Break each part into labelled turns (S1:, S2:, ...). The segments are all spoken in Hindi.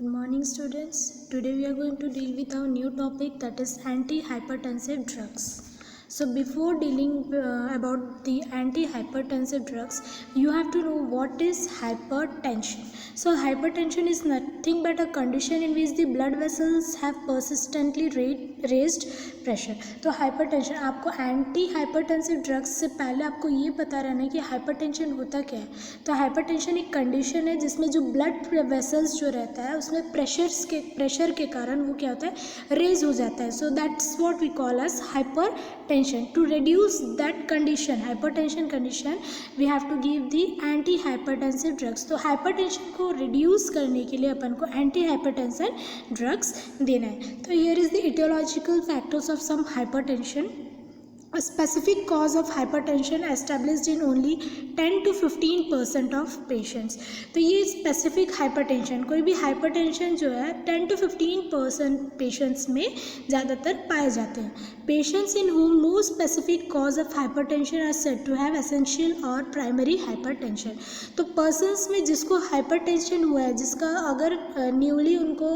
S1: Good morning students. Today we are going to deal with our new topic, that is antihypertensive drugs. So before dealing about the antihypertensive drugs, you have to know what is hypertension. So hypertension is nothing but a condition in which the blood vessels have persistently raised pressure. तो हाइपरटेंशन, आपको एंटी हाइपरटेंसिव ड्रग्स से पहले आपको ये पता रहना है कि हाइपरटेंशन होता क्या है. तो हाइपरटेंशन एक कंडीशन है जिसमें जो ब्लड वेसल्स जो रहता है उसमें प्रेशर के कारण वो क्या होता है, रेज हो जाता है. So that's what we call as hypertension. To reduce that condition, hypertension condition, we have to give the anti hypertensive drugs. तो हाइपरटेंशन को रिड्यूस करने के लिए अपन को एंटी हाइपरटेंशन ड्रग्स देना है. तो here is the aetiological factors of some hypertension. A specific cause of hypertension established in only 10 to 15% of patients. तो ये specific hypertension, कोई भी hypertension जो है 10 to 15% patients में ज़्यादातर पाए जाते हैं. Patients in whom no specific cause of hypertension are said to have essential or primary hypertension. तो persons में जिसको hypertension हुआ है, जिसका अगर न्यूली उनको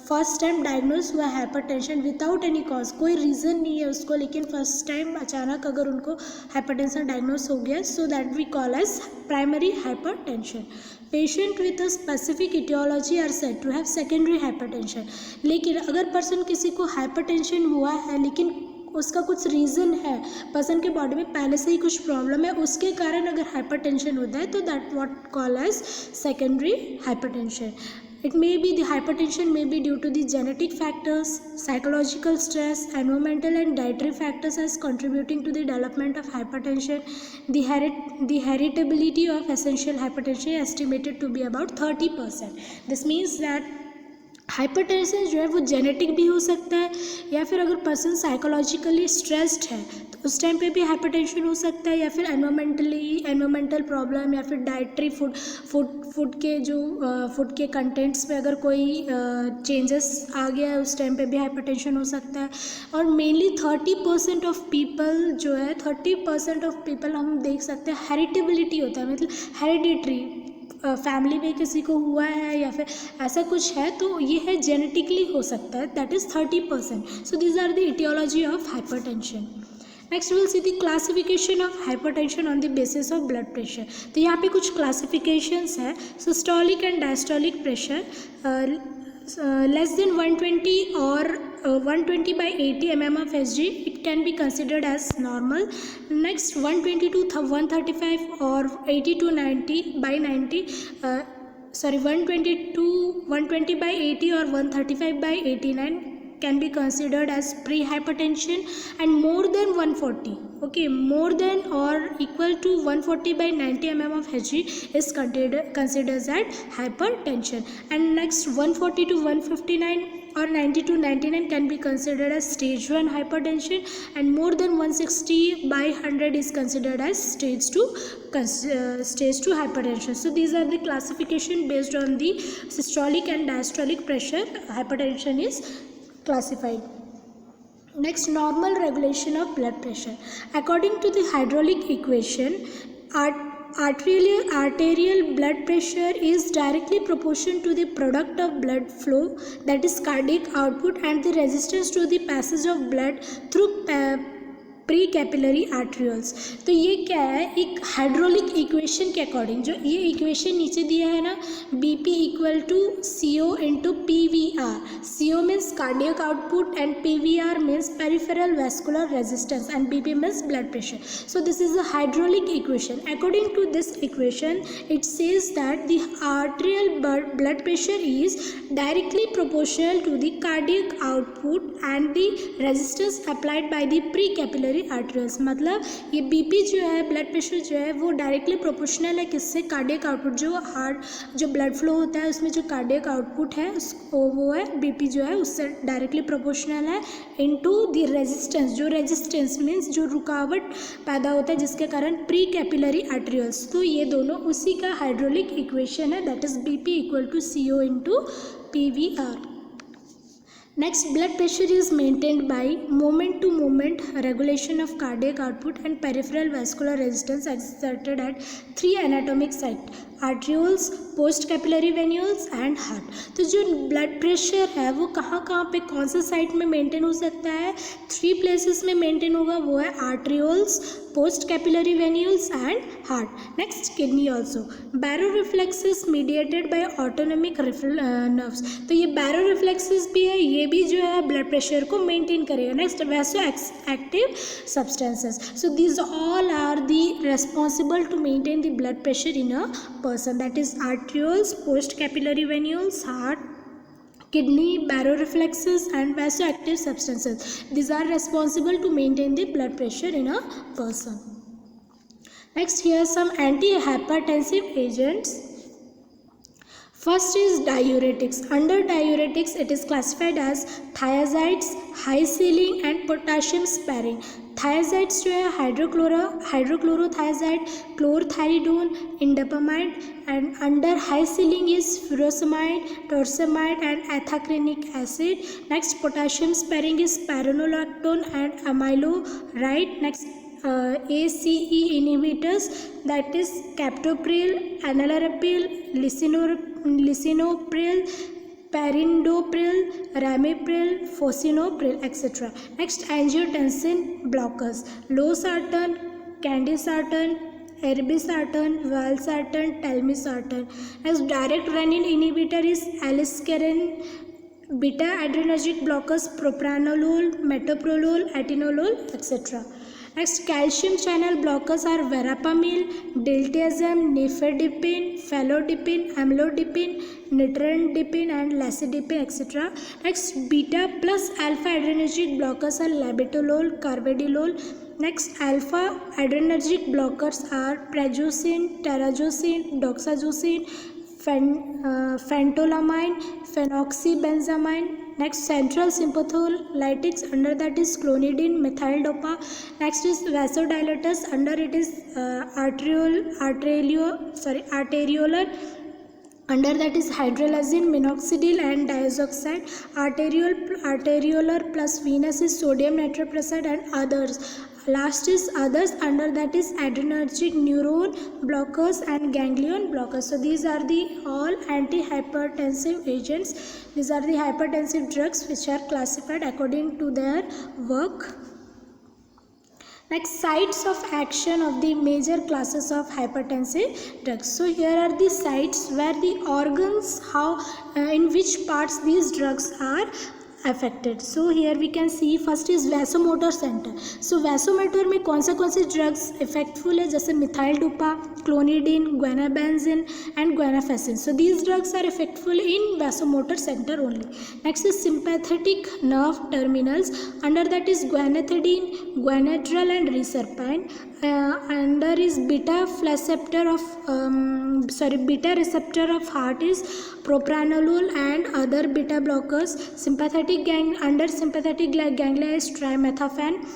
S1: फर्स्ट टाइम डायग्नोज हुआ है hypertension without any cause, कोई रीज़न नहीं है उसको, लेकिन फर्स्ट टाइम अचानक अगर उनको हाइपरटेंशन डायग्नोस हो गया, so that we call as primary hypertension. Patient with a specific aetiology are said to have secondary hypertension. लेकिन अगर पर्सन किसी को हाइपरटेंशन हुआ है लेकिन उसका कुछ रीज़न है, पर्सन के बॉडी में पहले से ही कुछ प्रॉब्लम है, उसके कारण अगर हाइपरटेंशन होता है तो that what call as secondary hypertension. It may be the hypertension may be due to the genetic factors, psychological stress, environmental and dietary factors as contributing to the development of hypertension. The heritability of essential hypertension is estimated to be about 30%. This means that hypertension जो है वो जेनेटिक भी हो सकता है, या फिर अगर पर्सन साइकोलॉजिकली स्ट्रेस्ड है तो उस टाइम पे भी हाइपरटेंशन हो सकता है, या फिर एनवायरमेंटल प्रॉब्लम, या फिर डाइटरी फूड के कंटेंट्स में अगर कोई चेंजेस आ गया है उस टाइम पे भी हाइपरटेंशन हो सकता है. और मेनली 30% ऑफ पीपल जो है, 30% ऑफ पीपल हम देख सकते हैं हेरिटेबिलिटी होता है, मतलब हेरिडिटरी, फैमिली में किसी को हुआ है या फिर ऐसा कुछ है तो ये है जेनेटिकली हो सकता है, that is 30%. So these are the aetiology of hypertension. Next will see the classification of hypertension on the basis of blood pressure. तो यहाँ पे कुछ क्लासिफिकेशंस है. Systolic and diastolic pressure less than 120 or 120 by 80 mm of Hg, it can be considered as normal. Next 120 to 135 or 80 to 90 by 90 120 to 120 by 80 or 135 by 89 can be considered as pre-hypertension, and more than 140, okay, more than or equal to 140 by 90 mm of Hg is considered as hypertension. And next 140 to 159 or 90 to 99 can be considered as stage 1 hypertension, and more than 160 by 100 is considered as stage 2 hypertension. So these are the classification based on the systolic and diastolic pressure. Hypertension is classified. Next, normal regulation of blood pressure. According to the hydraulic equation, arterial blood pressure is directly proportional to the product of blood flow, that is cardiac output, and the resistance to the passage of blood through pre capillary arterioles. तो ये क्या है, एक हाइड्रोलिक इक्वेशन के अकॉर्डिंग, जो ये इक्वेशन नीचे दिया है ना, BP equal to CO into PVR. CO means cardiac output and PVR means peripheral vascular resistance and BP means blood pressure. So this is a hydraulic equation. According to this equation it says that the arterial blood pressure is directly proportional to the cardiac output and the resistance applied by the pre capillary arteries. मतलब ये बीपी जो है, ब्लड प्रेशर जो है, वो डायरेक्टली प्रोपोर्शनल है किससे, कार्डियक आउटपुट, जो हार्ट जो ब्लड फ्लो होता है उसमें जो कार्डियक आउटपुट है उसको, वो है बीपी जो है उससे डायरेक्टली प्रोपोर्शनल है, इनटू द रेजिस्टेंस, जो रेजिस्टेंस मीन्स जो रुकावट पैदा होता है जिसके कारण प्री कैपिलरी आर्टरीज. तो ये दोनों उसी का हाइड्रोलिक इक्वेशन है, that is BP equal to CO into PVR. Next, blood pressure is maintained by moment to moment regulation of cardiac output and peripheral vascular resistance exerted at three anatomic sites: arterioles, post capillary venules and heart. तो जो ब्लड प्रेशर है वो कहाँ कहाँ पे कौन सा साइट में मेंटेन हो सकता है? 3 प्लेसेस में मेंटेन होगा, वो है arterioles, post capillary venules and heart. Next, kidney also. Baro reflexes mediated by autonomic nerves. तो ये बैरो रिफ्लेक्सेस भी है, ये भी जो है ब्लड प्रेशर को मेंटेन करेगा. Next, vaso active substances. So these all are the responsible to maintain the blood pressure in a person, that is arterioles, post capillary venules, heart, kidney, baroreflexes and vasoactive substances. These are responsible to maintain the blood pressure in a person. Next, here are some antihypertensive agents. First is diuretics. Under diuretics, it is classified as thiazides, high ceiling and potassium sparing. Thiazides जो है hydrochlorothiazide, chlorthalidone, indapamide and under high ceiling is furosemide, torsemide and ethacrynic acid. Next, potassium sparing is spironolactone and amiloride. Next, ACE inhibitors, that is captopril, enalapril, lisinopril, perindopril, ramipril, fosinopril, etc. Next, angiotensin blockers, losartan, candesartan, irbesartan, valsartan, telmisartan. Next, direct renin inhibitor is aliskiren. Beta adrenergic blockers, propranolol, metoprolol, atenolol, etc. Next, calcium channel blockers are verapamil, diltiazem, nifedipine, felodipine, amlodipine, nitrodipine and lacidipine, etc. Next, beta plus alpha adrenergic blockers are labetalol, carvedilol. Next, alpha adrenergic blockers are prazosin, terazosin, doxazosine, phentolamine, phenoxybenzamine. Next, central sympatholytics, under that is clonidine, methyl dopa. Next is vasodilators, under it is arteriolar, under that is hydralazine, minoxidil and diazoxide. Arteriolar plus venous is sodium nitroprusside and others. Last is others, under that is adrenergic neuron blockers and ganglion blockers. So these are the all antihypertensive agents. These are the hypertensive drugs which are classified according to their work. Next, sites of action of the major classes of hypertensive drugs. So here are the sites where the organs, in which parts these drugs are affected. So here we can see first is vasomotor center. So vasomotor में कौन से drugs effectful है, जैसे methyl dopa, clonidine, guanabenzine and guanafacine. So these drugs are effectful in vasomotor center only. Next is sympathetic nerve terminals, under that is guanethidine, guanadrel and reserpine. Under is beta receptor of heart is propranolol and other beta blockers. Under sympathetic ganglia is trimethophan.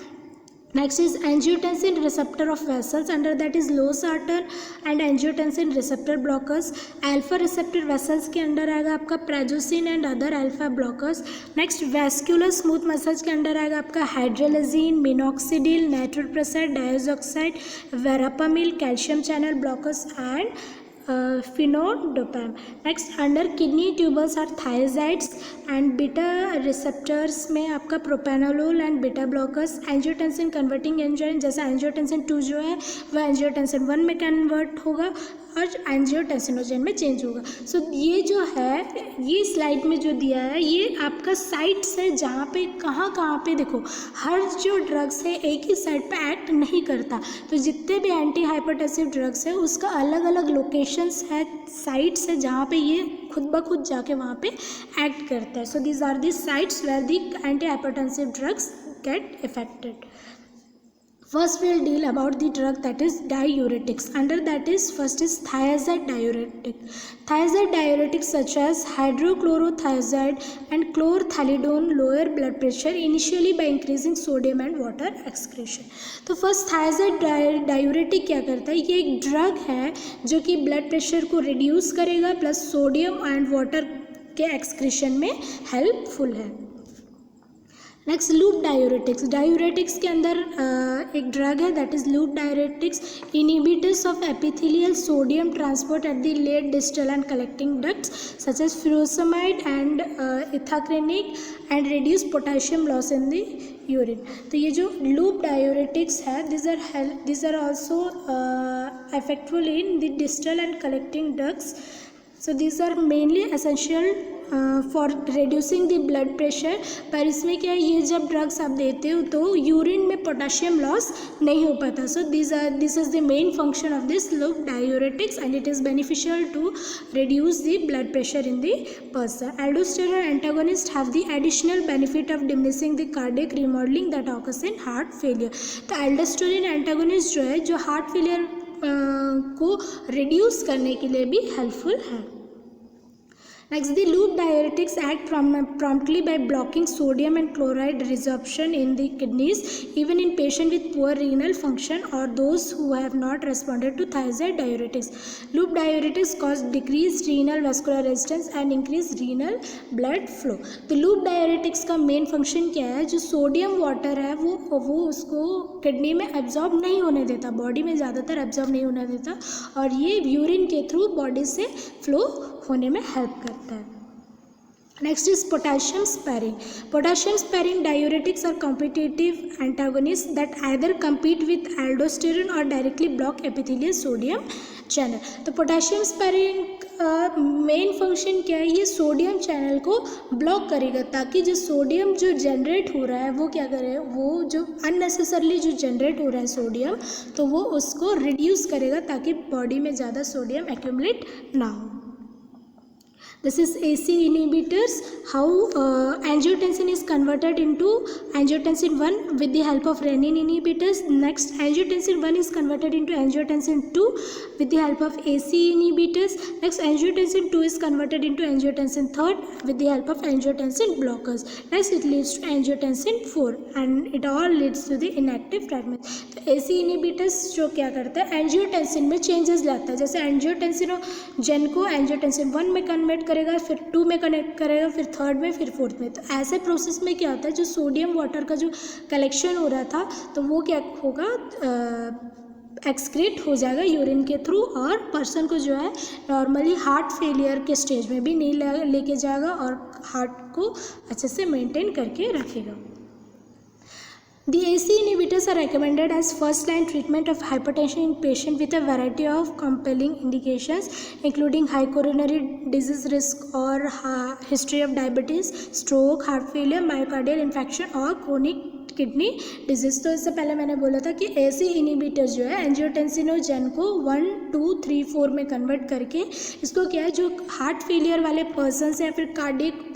S1: Next is angiotensin receptor of vessels, under that is losartan and angiotensin receptor blockers. Alpha receptor vessels के अंडर आएगा आपका prazosin and other alpha blockers. Next, vascular smooth muscles के अंडर आएगा आपका hydralazine, minoxidil, nitroprusside, diazoxide, verapamil, calcium channel blockers and phenodopam. Next, under kidney tubules are thiazides and beta receptors में आपका propranolol and beta blockers. angiotensin converting enzyme, जैसा angiotensin 2 जो है वह angiotensin 1 में कन्वर्ट होगा और एंजियोटेंसिनोजन में चेंज होगा. सो ये जो है, ये स्लाइड में जो दिया है ये आपका साइट्स है जहाँ पे कहाँ पे देखो हर जो ड्रग्स है एक ही साइड पे एक्ट नहीं करता. तो जितने भी एंटी हाइपरटेंसिव ड्रग्स है उसका अलग अलग लोकेशंस है, साइट्स है जहाँ पे ये खुद ब खुद जाके वहाँ पे एक्ट करता है. So these are the sites where the anti hypertensive drugs get effected. First we'll deal about the drug that is diuretics. Under that is first is thiazide diuretic. Thiazide diuretics such as hydrochlorothiazide and chlorthalidone lower blood pressure initially by increasing sodium and water excretion. तो first thiazide diuretic क्या करता है? ये एक ड्रग है जो कि ब्लड प्रेशर को रिड्यूस करेगा प्लस सोडियम एंड वाटर के एक्सक्रीशन में हेल्पफुल है. Next loop diuretics. डायूरेटिक्स के अंदर एक ड्रग है that is loop diuretics. Inhibitors of epithelial sodium transport at the late distal and collecting ducts such as furosemide and ethacrynic and reduce potassium loss in the urine. तो ये जो लूप डायूरेटिक्स है this are also effectful in the distal and collecting ducts. So these are mainly essential for reducing the blood pressure. पर इसमें क्या है, ये जब ड्रग्स आप देते हो तो यूरिन में पोटेशियम लॉस नहीं हो पाता. So this is the main function of this loop diuretics and it is beneficial to reduce the blood pressure in the person. Aldosterone antagonists have the additional benefit of diminishing the cardiac remodeling that occurs in heart failure. तो aldosterone antagonist जो है, जो हार्ट फेलियर को रिड्यूस करने के लिए भी हेल्पफुल है. Next, the loop diuretics act promptly by blocking sodium and chloride resorption in the kidneys, even in patients with poor renal function or those who have not responded to thiazide diuretics. Loop diuretics cause decreased renal vascular resistance and increased renal blood flow. तो loop diuretics का मेन फंक्शन क्या है, जो सोडियम वाटर है वो उसको किडनी में एब्जॉर्ब नहीं होने देता, बॉडी में ज़्यादातर एब्जॉर्ब नहीं होने देता, और ये यूरिन के थ्रू बॉडी से फ्लो होने में हेल्प करता है. Next is potassium sparing. Potassium sparing diuretics are competitive antagonist that either compete with aldosterone or directly block epithelial sodium channel. तो पोटेशियम स्पैरिंग मेन फंक्शन क्या है, ये सोडियम चैनल को ब्लॉक करेगा ताकि जो सोडियम जो जनरेट हो रहा है वो क्या करे, वो जो अननेसेसरली जो जनरेट हो रहा है सोडियम, तो वो उसको रिड्यूस करेगा ताकि बॉडी में ज़्यादा सोडियम एक्यूमुलेट ना हो. This is AC inhibitors. How angiotensin is converted into angiotensin 1 with the help of renin inhibitors. Next, angiotensin 1 is converted into angiotensin 2 with the help of AC inhibitors. Next, angiotensin 2 is converted into angiotensin 3 with the help of angiotensin blockers. Next, it leads to angiotensin 4 and it all leads to the inactive fragments. तो AC inhibitors जो क्या करता है, एंजियोटेंसिन में चेंजेस लाता है. जैसे एंजियोटेंसिनोजन को एंजियोटेंसिन 1 में कन्वर्ट करेगा, फिर 2 में कनेक्ट करेगा, फिर 3rd में, फिर 4th में. तो ऐसे प्रोसेस में क्या होता है, जो सोडियम वाटर का जो कलेक्शन हो रहा था तो वो क्या होगा, एक्सक्रीट हो जाएगा यूरिन के थ्रू, और पर्सन को जो है नॉर्मली हार्ट फेलियर के स्टेज में भी नहीं लेके जाएगा और हार्ट को अच्छे से मेंटेन करके रखेगा. The AC inhibitors are recommended as first-line treatment of hypertension in patients with a variety of compelling indications, including high coronary disease risk or history of diabetes, stroke, heart failure, myocardial infarction और chronic किडनी डिजीज. तो इससे पहले मैंने बोला था कि AC इनहिबिटर्स जो है एंजियोटेंसिनोजन को 1, 2, 3, 4 में कन्वर्ट करके इसको क्या है, जो हार्ट फेलियर वाले पर्सन या फिर कार्डियक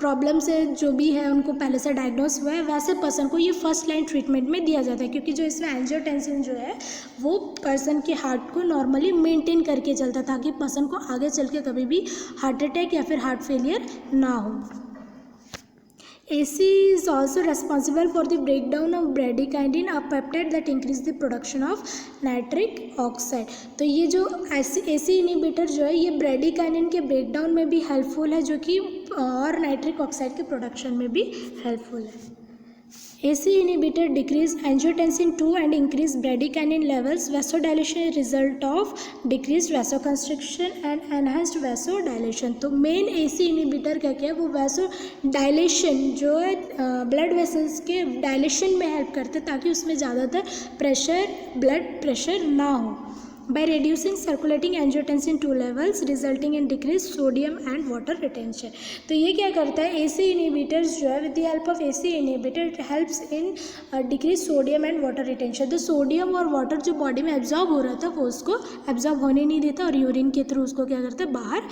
S1: प्रॉब्लम से जो भी है उनको पहले से डायग्नोस हुआ है, वैसे पर्सन को ये फर्स्ट लाइन ट्रीटमेंट में दिया जाता है, क्योंकि जो इसमें एंजियोटेंसिन जो है वो पर्सन के हार्ट को नॉर्मली मेंटेन करके चलता है ताकि पर्सन को आगे चल के कभी भी हार्ट अटैक या फिर हार्ट फेलियर ना हो. AC is also responsible for the breakdown of bradykinin, a peptide that increases the production of nitric oxide. तो ये जो AC इनहिबिटर जो है ये ब्रेडिकाइनिन के ब्रेकडाउन में भी हेल्पफुल है, जो कि और नाइट्रिक ऑक्साइड के प्रोडक्शन में भी हेल्पफुल है. AC inhibitor decrease angiotensin 2 and increase bradykinin levels. Vasodilation is result of decreased vasoconstriction and enhanced vasodilation. तो मेन AC inhibitor क्या क्या है, वो vasodilation जो है ब्लड वेसल्स के डायलेशन में हेल्प करते हैं ताकि उसमें ज़्यादातर ब्लड प्रेशर ना हो. by reducing circulating angiotensin 2 levels resulting in decreased sodium and water retention. तो ये क्या करता है, AC inhibitors जो है with the help of AC inhibitor it helps in decrease sodium and water retention. तो सोडियम और वाटर जो बॉडी में एब्जॉर्ब हो रहा था वो उसको एब्जॉर्ब होने नहीं देता और यूरिन के थ्रू उसको क्या करता है, बाहर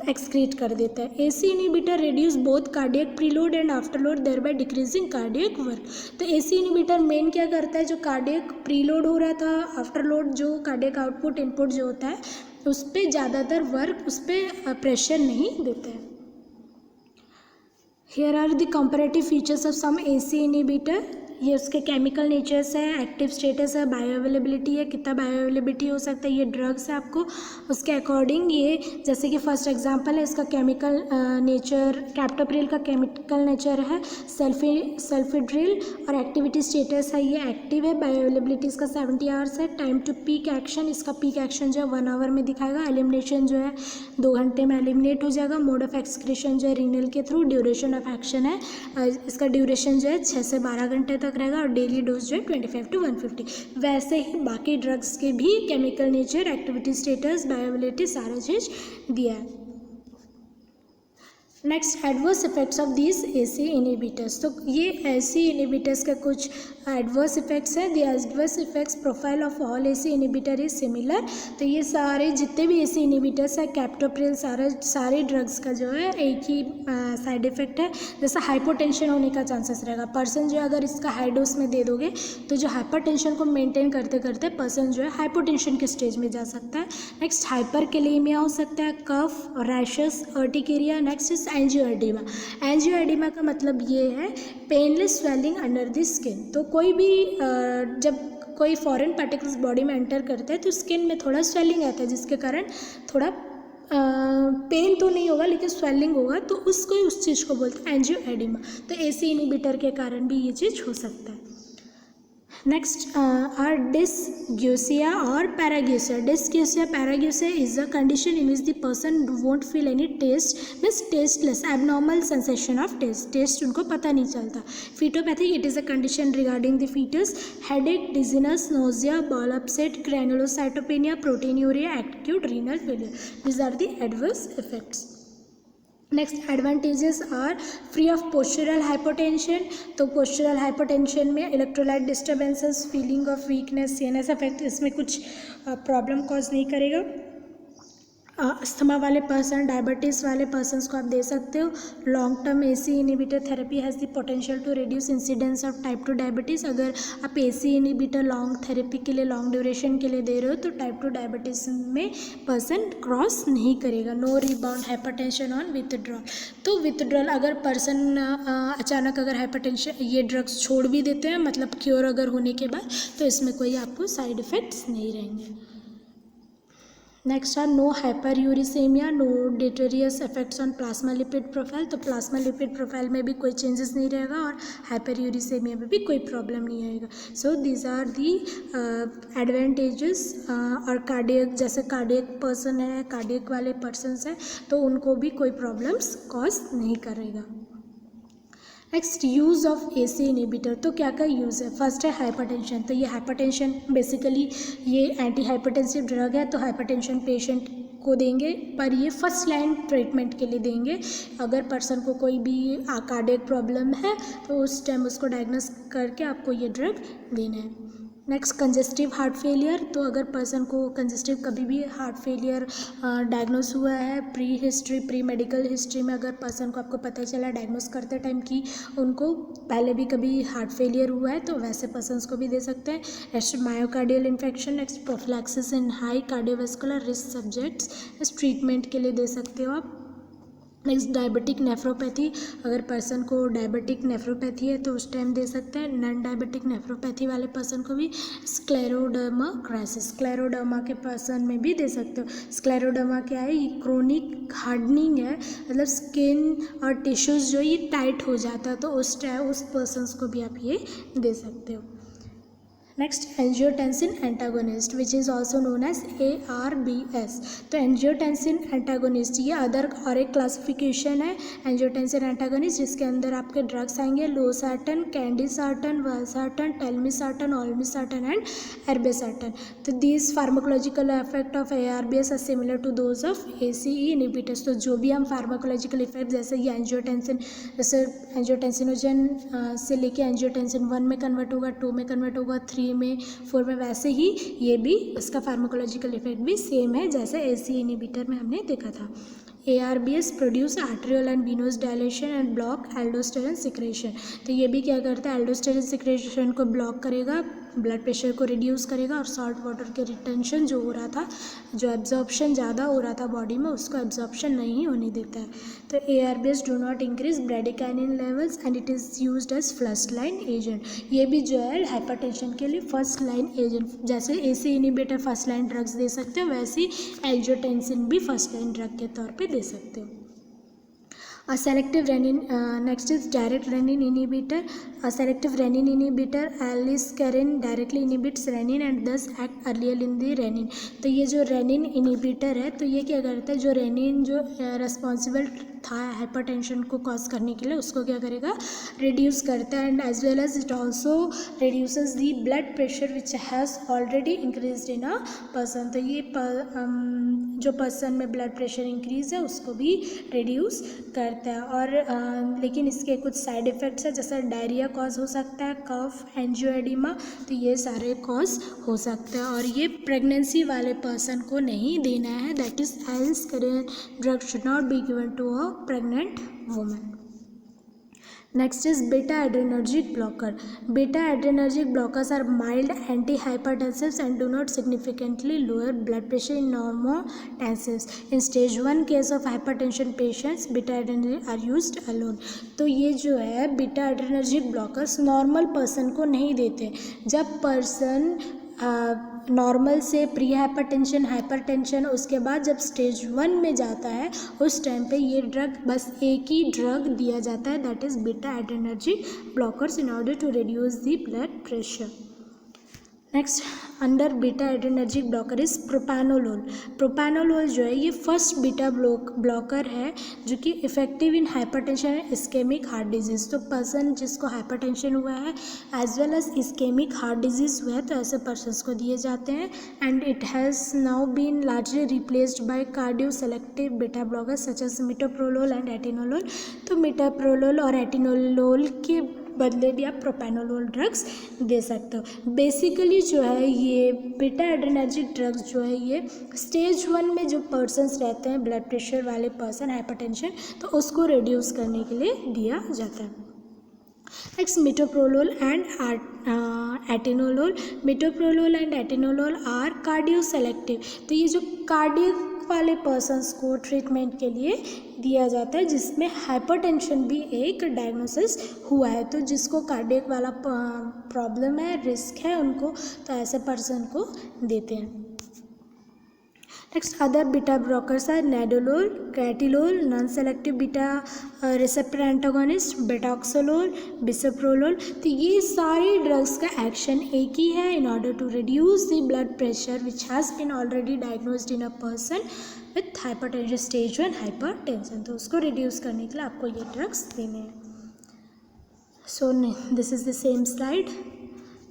S1: एक्सक्रीट कर देता है. AC inhibitor reduce both cardiac preload and afterload thereby decreasing cardiac work. तो AC इनहिबिटर मेन क्या करता है, जो कार्डियक प्रीलोड हो रहा था, आफ्टरलोड जो कार्डियक आउटपुट इनपुट जो होता है उस पर ज़्यादातर वर्क, उस पर प्रेशर नहीं देता है. Here are the comparative features of some AC inhibitor. ये उसके केमिकल नेचर्स है, एक्टिव स्टेटस है, बायो अवेलेबिलिटी है, कितना बायो अवेलेबिलिटी हो सकता है, ये ड्रग्स है आपको उसके अकॉर्डिंग। ये जैसे कि फर्स्ट एग्जांपल है इसका केमिकल नेचर, कैप्टोप्रिल का केमिकल नेचर है सल्फिड्रिल, और एक्टिविटी स्टेटस है ये एक्टिव है, बायो अवेलेबिलिटी इसका 70 आवर्स है, टाइम टू पीक एक्शन, इसका पीक एक्शन जो है 1 आवर में दिखाएगा, एलिमिनेशन जो है 2 घंटे में एलिमिनेट हो जाएगा, मोड ऑफ एक्सक्रीशन जो है रीनल के थ्रू, ड्यूरेशन ऑफ एक्शन है इसका ड्यूरेशन जो है 6 से 12 घंटे तक रहेगा, और डेली डोज जो है 25 to 150। वैसे ही बाकी ड्रग्स के भी chemical nature, activity status, bioavailability सारा चीज़ दिया है। Next adverse effects of this AC inhibitors. तो ये एसी इनहिबिटर्स का कुछ एडवर्स इफेक्ट्स हैं। The adverse effects profile of all AC inhibitor is similar. तो ये सारे जितने भी एसी इनहिबिटर्स है, कैप्टोप्रिल, सारे ड्रग्स का जो है एक ही साइड इफेक्ट है, जैसा हाइपोटेंशन होने का चांसेस रहेगा। पर्सन जो अगर इसका हाई डोज में दे दोगे तो जो हाइपरटेंशन को मेंटेन करते करते पर्सन जो है हाइपोटेंशन के स्टेज में जा सकता है। नेक्स्ट हाइपरकेलेमिया हो सकता है, cough, rashes, urticaria. Next is angioedema. Angioedema का मतलब ये है painless swelling under the skin. तो कोई भी जब कोई फॉरेन पार्टिकल्स बॉडी में एंटर करते हैं तो स्किन में थोड़ा स्वेलिंग आता है, जिसके कारण थोड़ा पेन तो नहीं होगा लेकिन स्वेलिंग होगा, तो उसको उस चीज़ को बोलते हैं एंजियोएडिमा। तो एसी इनहिबिटर के कारण भी ये चीज़ हो सकता है। नेक्स्ट आर dysgeusia और paragusia. Dysgeusia, paragusia is a condition in which the person won't feel any taste, means tasteless, abnormal sensation of taste. Taste उनको पता नहीं चलता. Fetopathy, it is a condition regarding the fetus. Headache, dizziness, nausea, bowel upset, granulocytopenia, proteinuria, acute renal failure. These are the adverse effects. Next advantages are free of postural hypotension. तो पोस्चरल हाइपोटेंशन में electrolyte disturbances, feeling of weakness, CNS effect, इसमें कुछ प्रॉब्लम कॉज नहीं करेगा। अस्थमा वाले पर्सन, डायबिटीज़ वाले पर्सनस को आप दे सकते हो। Long term ACE inhibitor therapy has the potential to reduce incidence of type 2 diabetes. अगर आप एसी इनहिबिटर लॉन्ग थेरेपी के लिए, लॉन्ग ड्यूरेशन के लिए दे रहे हो तो टाइप 2 डायबिटीज़ में पर्सन क्रॉस नहीं करेगा। No rebound hypertension on withdrawal. तो विथड्रॉल अगर पर्सन अचानक अगर हाइपरटेंशन ये ड्रग्स छोड़ भी देते हैं, मतलब क्योर अगर होने के बाद, तो इसमें कोई आपको साइड इफ़ेक्ट्स नहीं रहेंगे। Next are no hyperuricemia, no deleterious effects on plasma lipid profile. तो प्लाज्मा लिपिड प्रोफाइल में भी कोई चेंजेस नहीं रहेगा और हाइपरयूरिसेमिया में भी कोई प्रॉब्लम नहीं आएगा। So these are the advantages. और कार्डियक, जैसे कार्डियक पर्सन है, कार्डियक वाले पर्सनस हैं, तो उनको भी कोई प्रॉब्लम्स कॉज नहीं करेगा। Next use of ACE inhibitor. तो क्या क्या यूज़ है? फर्स्ट है हाइपरटेंशन। तो ये हाइपरटेंशन बेसिकली ये एंटी हाइपरटेंसिव ड्रग है, तो हाइपरटेंशन पेशेंट को देंगे, पर ये फर्स्ट लाइन ट्रीटमेंट के लिए देंगे। अगर पर्सन को कोई भी कार्डियक प्रॉब्लम है तो उस टाइम उसको डायग्नोस करके आपको ये ड्रग देना है। Next congestive heart failure. तो अगर पर्सन को कंजेस्टिव कभी भी हार्ट फेलियर डायग्नोस हुआ है, प्री मेडिकल हिस्ट्री में अगर पर्सन को आपको पता चला डायग्नोस करते टाइम कि उनको पहले भी कभी हार्ट फेलियर हुआ है, तो वैसे पर्सनस को भी दे सकते हैं। Next myocardial infection. Next prophylaxis इन हाई कार्डियोवास्कुलर रिस्क सब्जेक्ट्स, इस ट्रीटमेंट के लिए दे सकते हो आप। Next diabetic nephropathy. अगर पर्सन को डायबिटिक नेफ्रोपैथी है तो उस टाइम दे सकते हैं। नॉन डायबिटिक नेफ्रोपैथी वाले पर्सन को भी स्क्लेरोडर्मा क्राइसिस, स्क्लेरोडर्मा के पर्सन में भी दे सकते हो। स्क्लेरोडर्मा क्या है? ये क्रोनिक हार्डनिंग है, मतलब स्किन और टिश्यूज़ जो ये टाइट हो जाता है, तो उस टाइम उस पर्सनस को भी आप ये दे सकते हो। Next angiotensin antagonist, which is also known as ARBS। तो एंजियोटेंसिन एंटागोनिस्ट ये अदर और एक क्लासिफिकेशन है एंजियोटेंसिन एंटागोनिस्ट, जिसके अंदर आपके ड्रग्स आएंगे losartan, candesartan, valsartan, telmisartan, olmesartan and irbesartan. तो these pharmacological effect of ARBS are similar to those of ACE inhibitors. तो जो भी हम फार्माकोलॉजिकल इफेक्ट, जैसे ये एंजियोटेंसिन, जैसे एंजियोटेंसिनोजन से लेके एंजियोटेंसिन 1 में कन्वर्ट होगा, 2 में कन्वर्ट होगा, 3 में, 4 में, वैसे ही ये भी इसका फार्माकोलॉजिकल इफेक्ट भी सेम है जैसे ACE इनहिबिटर में हमने देखा था। ARBS produce arterial and venous dilation and block aldosterone secretion. तो ये भी क्या करता है? एल्डोस्टेरॉन सिक्रेशन को ब्लॉक करेगा, ब्लड प्रेशर को रिड्यूस करेगा और सॉल्ट वाटर के रिटेंशन जो हो रहा था, जो एब्जॉर्प्शन ज़्यादा हो रहा था बॉडी में, उसको एब्जॉर्प्शन नहीं होने देता है। तो ARBs do not increase bradykinin levels and it is used as first line agent. ये भी जो है हाइपरटेंशन के लिए फर्स्ट लाइन एजेंट, जैसे AC inhibitor first line drugs दे सकते हो, वैसे ही एंजियोटेंसिन भी फर्स्ट लाइन ड्रग के तौर पे दे सकते हो। Selective renin, next is direct renin inhibitor. A selective renin inhibitor, aliskiren, directly inhibits renin and thus act earlier in the renin. तो ये जो renin inhibitor है, तो ये क्या करता है, जो renin जो responsible था हाइपरटेंशन को कॉज करने के लिए, उसको क्या करेगा, रिड्यूस करता है। And as well as it also reduces the blood pressure which has already increase in a person. तो ये जो पर्सन में ब्लड प्रेशर इंक्रीज है उसको भी रिड्यूस करता है। और लेकिन इसके कुछ साइड इफ़ेक्ट्स है, जैसे डायरिया कॉज हो सकता है, कफ, एंजियोएडिमा, तो ये सारे कॉज हो सकते हैं। और ये प्रेगनेंसी वाले पर्सन को नहीं देना है, that is aliskiren drug should not be given to a pregnant woman. Next is beta adrenergic blocker. Beta adrenergic blockers are mild antihypertensives and do not significantly lower blood pressure in normotensives. In stage 1 case of hypertension patients, beta adrenergic are used alone. तो ये जो है beta adrenergic blockers normal person को नहीं देते। जब पर्सन नॉर्मल से प्री हाइपरटेंशन, हाइपरटेंशन, उसके बाद जब स्टेज 1 में जाता है, उस टाइम पे ये ड्रग, बस एक ही ड्रग दिया जाता है, that is beta adrenergic blockers in order to reduce the blood pressure. Next under beta adrenergic blocker is propranolol. Propranolol जो है ये फर्स्ट बीटा ब्लॉकर है जो कि effective in hypertension and ischemic heart disease. तो पर्सन जिसको हाइपरटेंशन हुआ है as well as ischemic heart disease हुआ है, तो ऐसे पर्सन्स को दिए जाते हैं। And it has now been largely replaced by cardio selective beta blockers such as metoprolol and atenolol. तो मिटोप्रोलोल और एटिनोलोल के बदले भी आप प्रोपेनोलोल ड्रग्स दे सकते हो। बेसिकली जो है ये बीटा एड्रेनर्जिक ड्रग्स जो है ये स्टेज 1 में जो पर्सन्स रहते हैं, ब्लड प्रेशर वाले पर्सन, हाइपरटेंशन, तो उसको रिड्यूस करने के लिए दिया जाता है। Next metoprolol and atenolol. Metoprolol and atenolol are cardio selective. तो ये जो कार्डियक वाले पर्सन्स को ट्रीटमेंट के लिए दिया जाता है जिसमें हाइपरटेंशन भी एक डायग्नोसिस हुआ है। तो जिसको कार्डियक वाला प्रॉब्लम है, रिस्क है उनको, तो ऐसे पर्सन को देते हैं। Next other beta blockers are nadolol, carteolol, non selective beta receptor antagonist, betaxolol, bisoprolol. तो ये सारे ड्रग्स का एक्शन एक ही है, in order to reduce the blood pressure which has been already diagnosed in a person with hypertension, stage 1 hypertension. तो उसको रिड्यूस करने के लिए आपको ये ड्रग्स देने हैं। सो this is the same slide.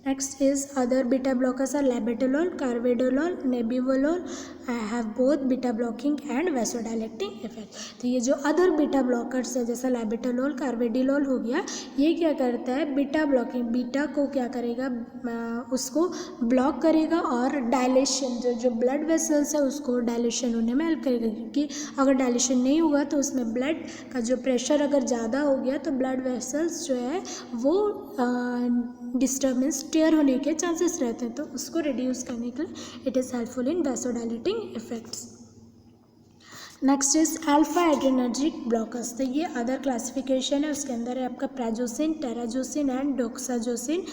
S1: Next is other beta blockers are labetalol, carvedilol, nebivolol. I have both beta blocking and vasodilating effect. तो ये जो अदर बीटा ब्लॉकर्स है जैसा labetalol, carvedilol हो गया, ये क्या करता है, बीटा ब्लॉकिंग, बीटा को क्या करेगा, उसको ब्लॉक करेगा और डायलेशन, जो ब्लड वेसल्स है उसको डायलेशन होने में हेल्प करेगा। क्योंकि अगर डायलेशन नहीं हुआ तो उसमें ब्लड का जो प्रेशर अगर ज़्यादा हो गया तो ब्लड वेसल्स जो है वो डिस्टर्बेंस, टेयर होने के चांसेस रहते हैं। तो उसको रिड्यूस करने के लिए it is helpful in vasodilating effects. Next is alpha adrenergic blockers. तो ये अदर क्लासिफिकेशन है, उसके अंदर है आपका prazosin, terazosin and doxazosin.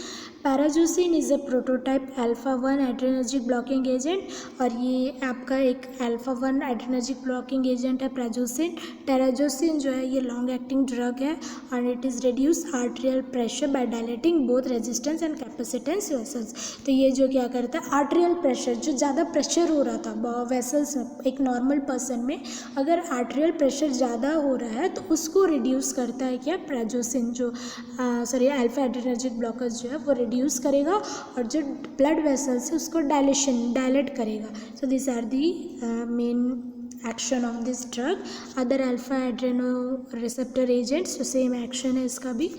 S1: Prazosin is a prototype alpha 1 adrenergic blocking agent, और ये आपका एक अल्फा 1 एड्रेनर्जिक ब्लॉकिंग एजेंट है प्राजोसिन। टेराजोसिन जो है ये लॉन्ग एक्टिंग ड्रग है और it is reduce arterial pressure by dilating both resistance and capacitance vessels. तो ये जो क्या करता है, आर्टेरियल प्रेशर, जो ज़्यादा प्रेशर हो रहा था वेसल्स में, एक नॉर्मल पर्सन में अगर आर्टेरियल प्रेशर ज़्यादा हो रहा है तो उसको रिड्यूस करता है क्या, प्राजोसिन, जो अल्फा एड्रेनर्जिक ब्लॉकर्स जो है वो रिड्यूस करेगा और जो ब्लड वेसल्स है उसको डायलेट करेगा। So this are the main action of this drug. Other alpha adreno receptor agents, तो सेम एक्शन है इसका भी।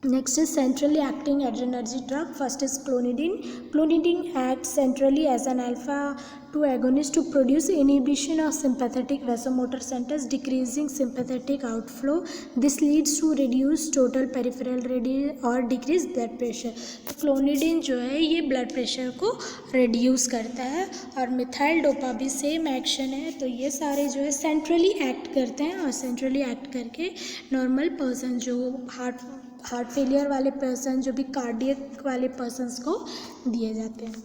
S1: Next is centrally acting adrenergic drug. First is clonidine. Clonidine acts centrally as an alpha 2 agonist to produce inhibition of sympathetic vasomotor centers, decreasing sympathetic outflow. This leads to reduced total peripheral और decreased blood pressure. तो क्लोनिडिन जो है ये ब्लड प्रेशर को रिड्यूस करता है और मिथाइल डोपा भी सेम एक्शन है. तो ये सारे जो है सेंट्रली एक्ट करते हैं और सेंट्रली एक्ट करके नॉर्मल पर्सन जो हार्ट फेलियर वाले पर्सन, जो भी कार्डियक वाले पर्सन्स को दिए जाते हैं.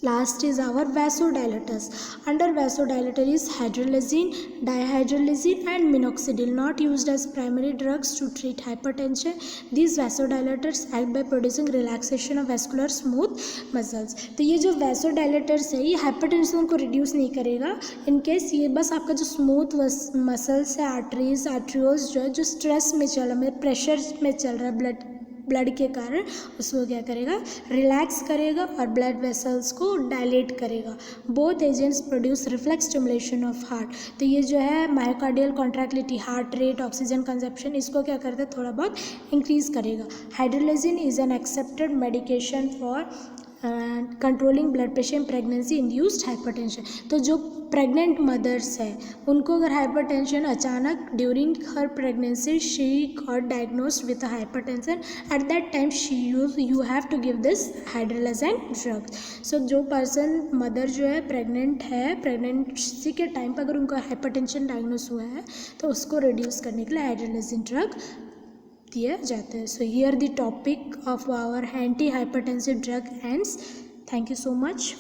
S1: Last is our vasodilators. Under vasodilator is hydralazine, dihydrolazine and minoxidil, not used as primary drugs to treat hypertension. These vasodilators act by producing relaxation of vascular smooth muscles. तो ये जो vasodilators है ये हाइपरटेंशन को रिड्यूस नहीं करेगा. इनकेस ये बस आपका जो स्मूथ मसल्स है, आर्टरीज, आर्ट्रियोल्स जो है जो स्ट्रेस में चल रहा है, प्रेशर में चल रहा है ब्लड के कारण, उसको क्या करेगा, रिलैक्स करेगा और ब्लड वेसल्स को डायलेट करेगा. Both agents produce reflex stimulation of heart. तो ये जो है myocardial contractility, heart rate, oxygen consumption, इसको क्या करता है, थोड़ा बहुत इंक्रीज करेगा. Hydralazine is an accepted medication for controlling blood pressure in pregnancy induced hypertension. तो जो प्रेग्नेंट मदर्स है उनको अगर हाइपरटेंशन अचानक during her pregnancy she got diagnosed with hypertension, at that time you have to give this hydralazine drug. So जो पर्सन मदर जो है प्रेग्नेंट है, प्रेगनेंसी के टाइम पर अगर उनको हाइपरटेंशन डायग्नोस हुआ है तो उसको रिड्यूस करने के लिए हाइड्रोलाजाइन ड्रग दिया जाता है. So here the topic of our anti hypertensive drug ends. Thank you so much.